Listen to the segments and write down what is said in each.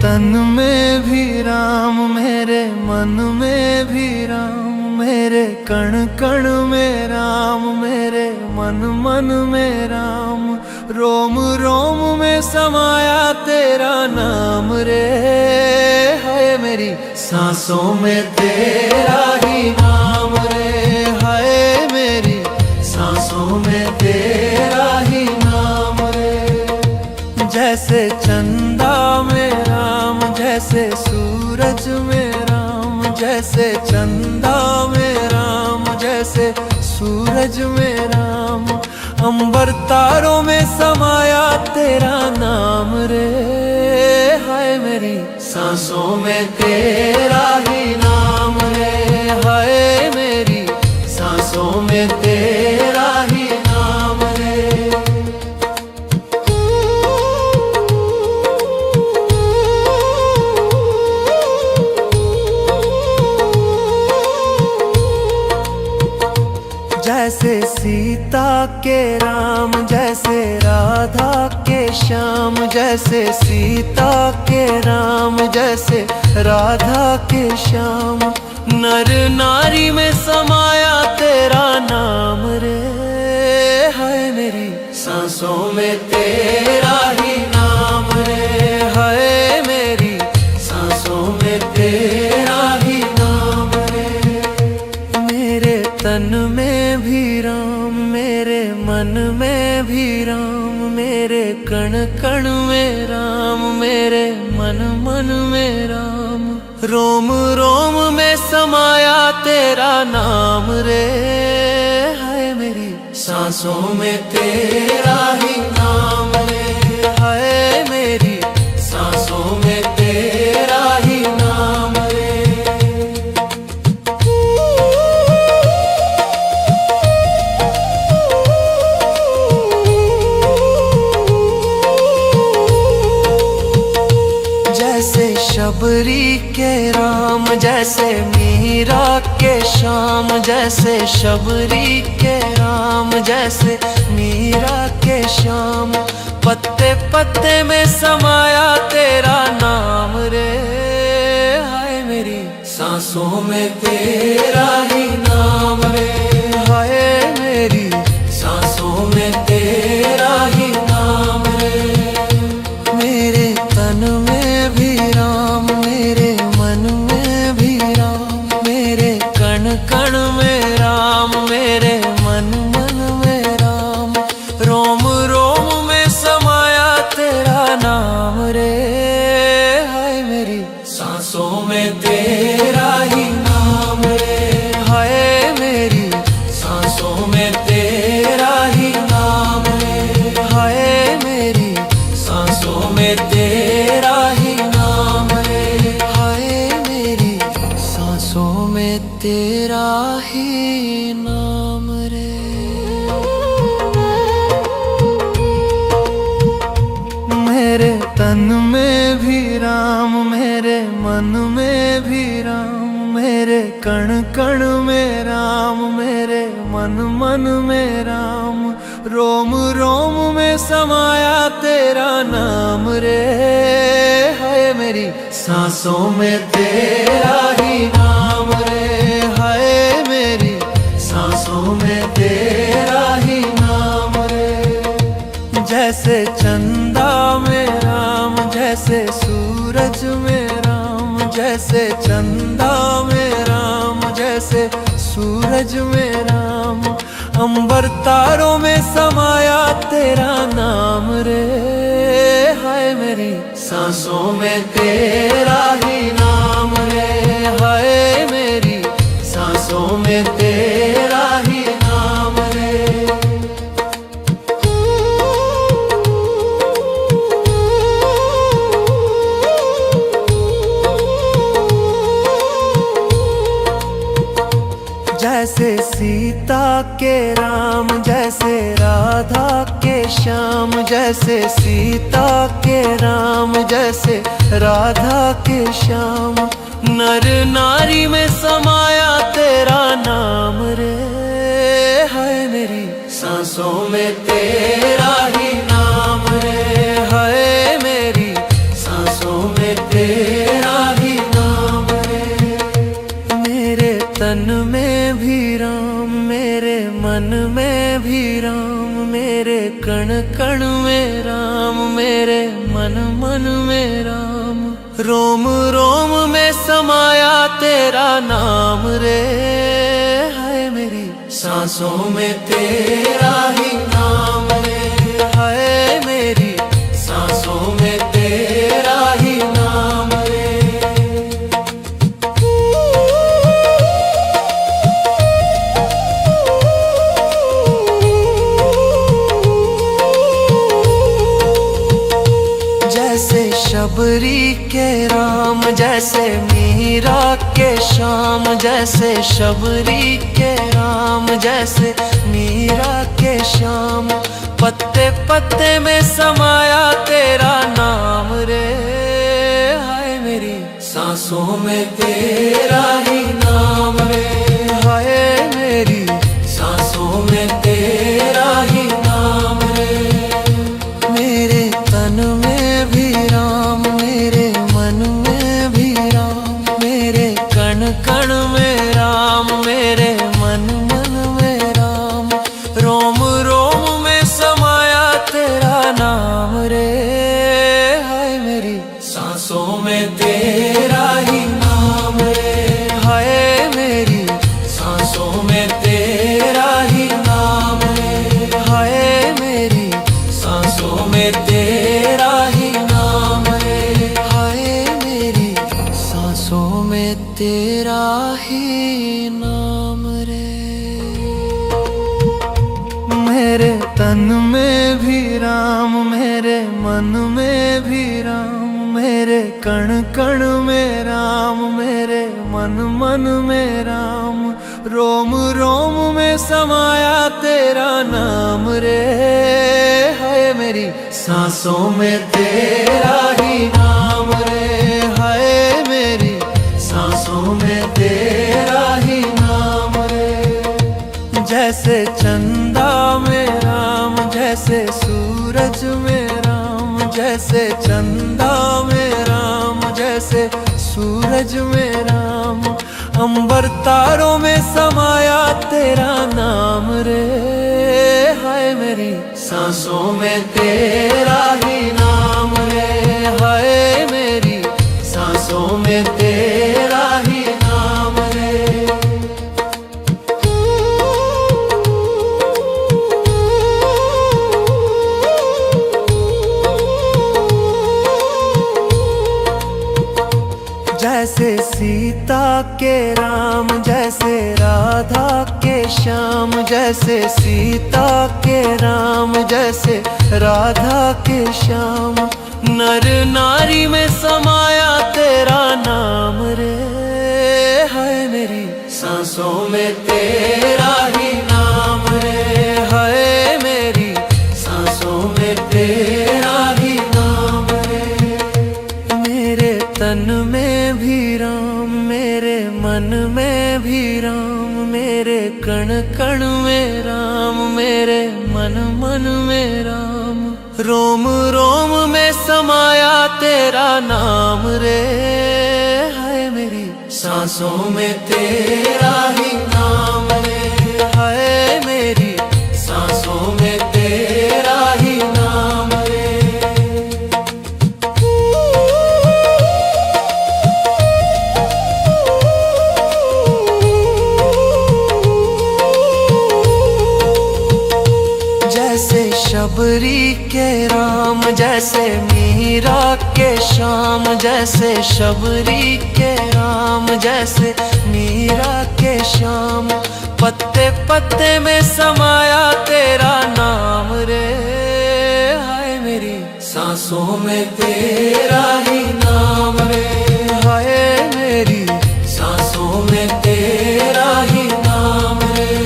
तन में भी राम, मेरे मन में भी राम, मेरे कण कण में राम, मेरे मन मन में राम, रोम रोम में समाया तेरा नाम रे। है मेरी सांसों में तेरा ही नाम रे, है मेरी सांसों में तेरा ही नाम रे। जैसे चंदा में राम, जैसे सूरज में राम, जैसे चंदा में राम, जैसे सूरज में राम, अंबर तारों में समाया तेरा नाम रे। हाय मेरी सांसों में तेरा ही नाम रे, हाय मेरी सांसों में तेरा ही नाम रे। जैसे सीता के राम, जैसे राधा के श्याम, जैसे सीता के राम, जैसे राधा के श्याम, नर नारी में समाया तेरा नाम रे। है मेरी सांसों में तेरा ही नाम रे, है मेरी सांसों में तेरा ही नाम रे। मेरे तन में भी राम, मेरे मन में भी राम, मेरे कण कण में राम, मेरे मन मन में राम, रोम रोम में समाया तेरा नाम रे। है मेरी सांसों में तेरा ही नाम रे, है मेरी सांसों में तेरा ही नाम रे। जैसे शबरी के राम, जैसे मीरा के श्याम, जैसे शबरी के राम, जैसे मीरा के श्याम, पत्ते पत्ते में समाया तेरा नाम रे। हाय मेरी सांसों में तेरा ही नाम रे, हाय मेरी सांसों में तेरा ही नाम रे। मेरे तन में भी राम, मेरे मन में भी राम, मेरे कण कण में राम, मेरे मन मन में राम, रोम रोम में समाया तेरा नाम रे। हाय मेरी सांसों में तेरा ही नाम रे, हाय मेरी सांसों में तेरा ही नाम रे, हाय मेरी सांसों में तेरा ही नाम रे, हाय मेरी सांसों में तेरा ही नाम रे। मेरे तन में भी राम, मेरे मन में भी राम, मेरे कण कण में राम, मेरे मन मन में राम, रोम रोम में समाया तेरा नाम रे। है मेरी सांसों में तेरा ही नाम रे, है मेरी सांसों में तेरा ही नाम रे। जैसे चंदा में राम, जैसे सूरज में राम, जैसे चंदा में राम, जैसे सूरज में राम, अंबर तारों में समाया तेरा नाम रे। हाय मेरी सांसों में तेरा ही नाम रे, हाय मेरी सांसों में तेरा ही नाम रे। जैसे सीता के राम, जैसे राधा के श्याम, जैसे सीता के राम, जैसे राधा के श्याम, नर नारी में समाया तेरा नाम रे। है मेरी सांसों में तेरा ही नाम रे, है मेरी सांसों में तेरा कण में राम, मेरे मन मन में राम। रोम रोम में समाया तेरा नाम रे, हाय मेरी सांसों में तेरा ही नाम रे, हाय मेरी सांसों में तेरा ही नाम रे। जैसे शबरी के राम, जैसे मीरा के श्याम, जैसे शबरी के राम, जैसे मीरा के श्याम। पत्ते पत्ते में समाया तेरा नाम रे, हाय मेरी सांसों में तेरा ही नाम रे, हाय मेरी सांसों में तेरा ही नाम रे। मेरे तन में भी राम, मेरे मन में भी राम, मेरे कण कण में राम, मेरे मन मन में राम। रोम रोम में समाया तेरा नाम रे, हाय मेरी सांसों में तेरा ही नाम रे, हाय मेरी सांसों में तेरा ही नाम रे, हाय मेरी सांसों में तेरा ही नाम रे, हाय मेरी सांसों में तेरा ही नाम रे। मेरे तन में भी राम, मेरे मन में भी राम, मेरे कण कण में राम, मेरे मन मन में राम। रोम रोम में समाया तेरा नाम रे, हाय मेरी सांसों में तेरा ही नाम रे, हाय मेरी सांसों में तेरा ही नाम रे। जैसे चंदा में राम, जैसे सूरज में राम, जैसे चंदा में राम, जैसे सूरज में राम। अंबर तारों में समाया तेरा नाम रे, हाय मेरी सांसों में तेरा ही नाम रे, हाय मेरी सांसों में तेरा ही नाम रे। जैसे सीता के राम, जैसे राधा के श्याम, जैसे सीता के राम, जैसे राधा के श्याम। नर नारी में समाया तेरा नाम रे, हाय मेरी सांसों में तेरा ही नाम रे, हाय मेरी सांसों में तेरा ही नाम रे। मेरे तन में भी राम, मेरे मन में भी राम, मेरे कण कण में राम, मेरे मन मन में राम। रोम रोम में समाया तेरा नाम रे, हाय मेरी सांसों में तेरा ही नाम रे, हाय मेरी सांसों में तेरा ही नाम रे। जैसे शबरी के राम, जैसे मीरा के श्याम, जैसे शबरी के राम, जैसे मीरा के श्याम। पत्ते पत्ते में समाया तेरा नाम रे, हाय मेरी सांसों में तेरा ही नाम रे, हाय मेरी सांसों में तेरा ही नाम रे।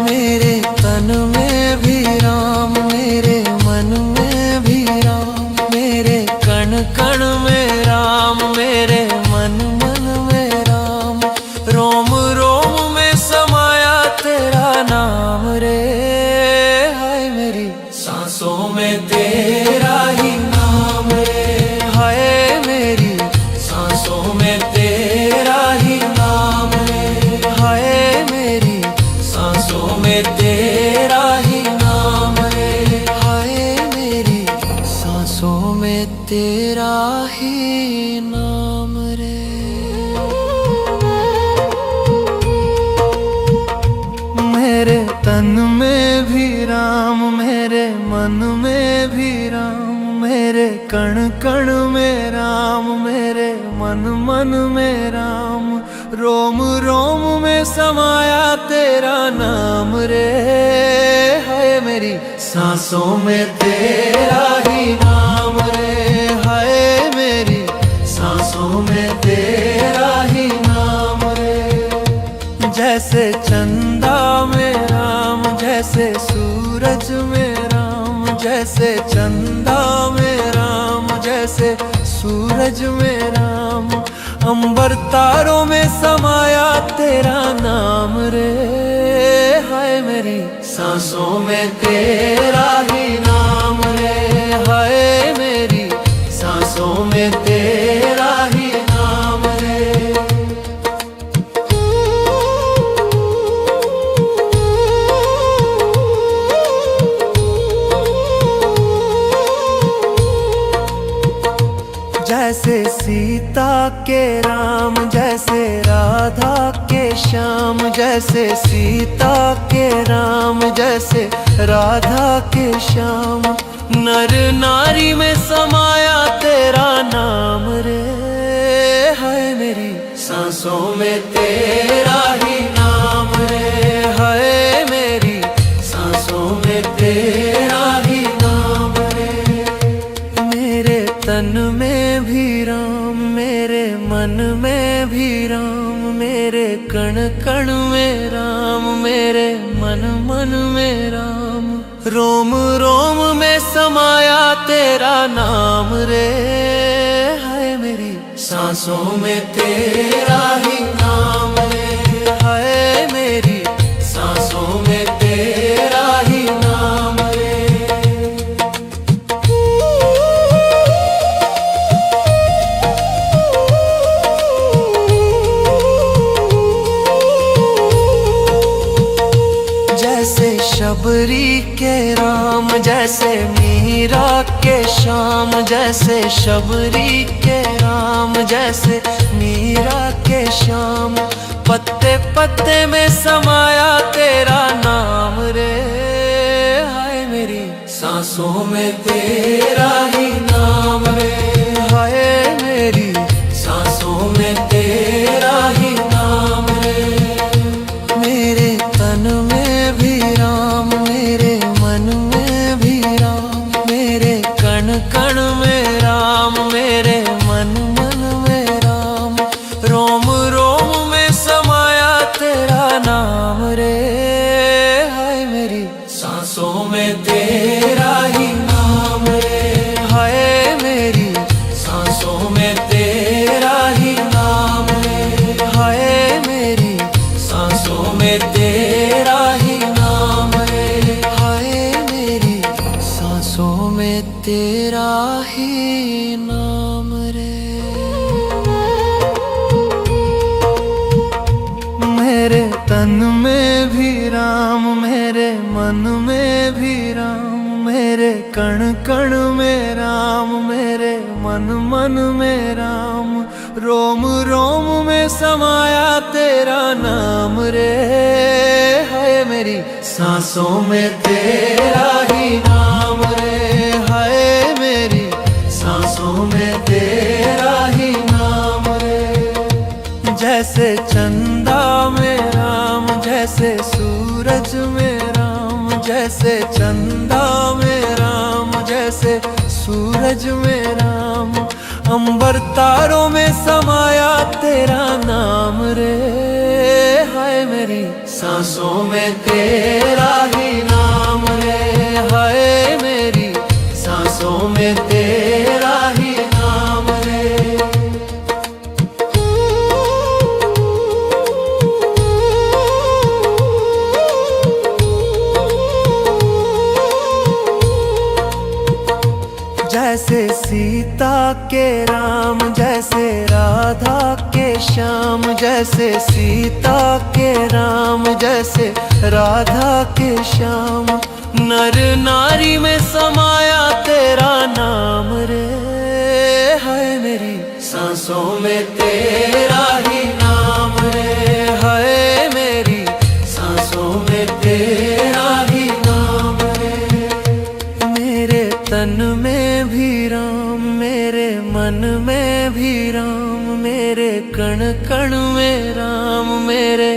मेरे तन में भी राम, मेरे मन में भी राम, मेरे कण कण में राम, मेरे मन मन में राम। रोम रोम में समाया तेरा नाम रे, हाय मेरी सांसों में तेरा ही नाम रे, हाय ही नाम रे। मेरे तन में भी राम, मेरे मन में भी राम, मेरे कण कण में राम, मेरे मन मन में राम, रोम रोम में समाया तेरा नाम रे। हाय मेरी सांसों में तेरा ही नाम रे। हाय मेरी सांसों में तेरा ही नाम रे। जैसे चंदा में राम, जैसे सूरज में राम, जैसे चंदा में राम, जैसे सूरज में राम, अंबर तारों में समाया तेरा नाम रे। हाय मेरी सांसों में तेरा ही नाम रे। हाय मेरी सांसों में तेरा ही नाम रे। जैसे सीता के राम, जैसे राधा के श्याम, जैसे सीता के राम, जैसे राधा के श्याम, नर नारी में समाया तेरा नाम रे। हाय मेरी सांसों में तेरा ही नाम रे। हाय मेरी सांसों में तेरा ही नाम रे। मेरे तन में भी राम, मेरे मन में भी राम, मेरे कण कण में राम, मेरे मन मन में राम, रोम रोम में समाया तेरा नाम रे। हाय मेरी सांसों में तेरा ही नाम रे। हाय मेरी सांसों में तेरा ही नाम रे। जैसे शबरी के राम, जैसे मीरा के श्याम, जैसे शबरी के राम, जैसे मीरा के श्याम, पत्ते पत्ते में समाया तेरा नाम रे। हाय मेरी सांसों में तेरा ही नाम रे। हाय मेरी सांसों में तेरा ही नाम रे। मेरे तन में भी राम, मेरे मन में भी राम, मेरे कण कण में राम, मेरे मन मन में राम, रोम रोम में समाया तेरा नाम रे। हाय मेरी सांसों में तेरा ही नाम रे। हाय मेरी सांसों में तेरा ही नाम रे। हाय मेरी सांसों में तेरा ही नाम रे। हाय मेरी सांसों में तेरा ही नाम रे। मेरे तन में भी राम, मेरे मन में भी राम, मेरे कण कण में राम, मेरे मन मन में राम, रोम रोम में समाया तेरा नाम रे। हाय मेरी सांसों में तेरा ही नाम रे। हाय मेरी सांसों में तेरा ही नाम रे। जैसे चंदा में राम, जैसे सूरज में राम, जैसे चंदा में राम, जैसे सूरज में राम, अंबर तारों में समाया तेरा नाम रे। हाय मेरी सांसों में तेरा ही नाम रे। हाय मेरी सांसों में तेरा ही नाम रे। जैसे सीता के राम, जैसे राधा के श्याम, जैसे सीता के राम, जैसे राधा के श्याम, नर नारी में समाया तेरा नाम रे। सांसों में तेरा ही नाम रे, हाय मेरी सांसों में तेरा ही नाम रे। मेरे तन में भी राम, मेरे मन में भी राम, मेरे कण कण में राम, मेरे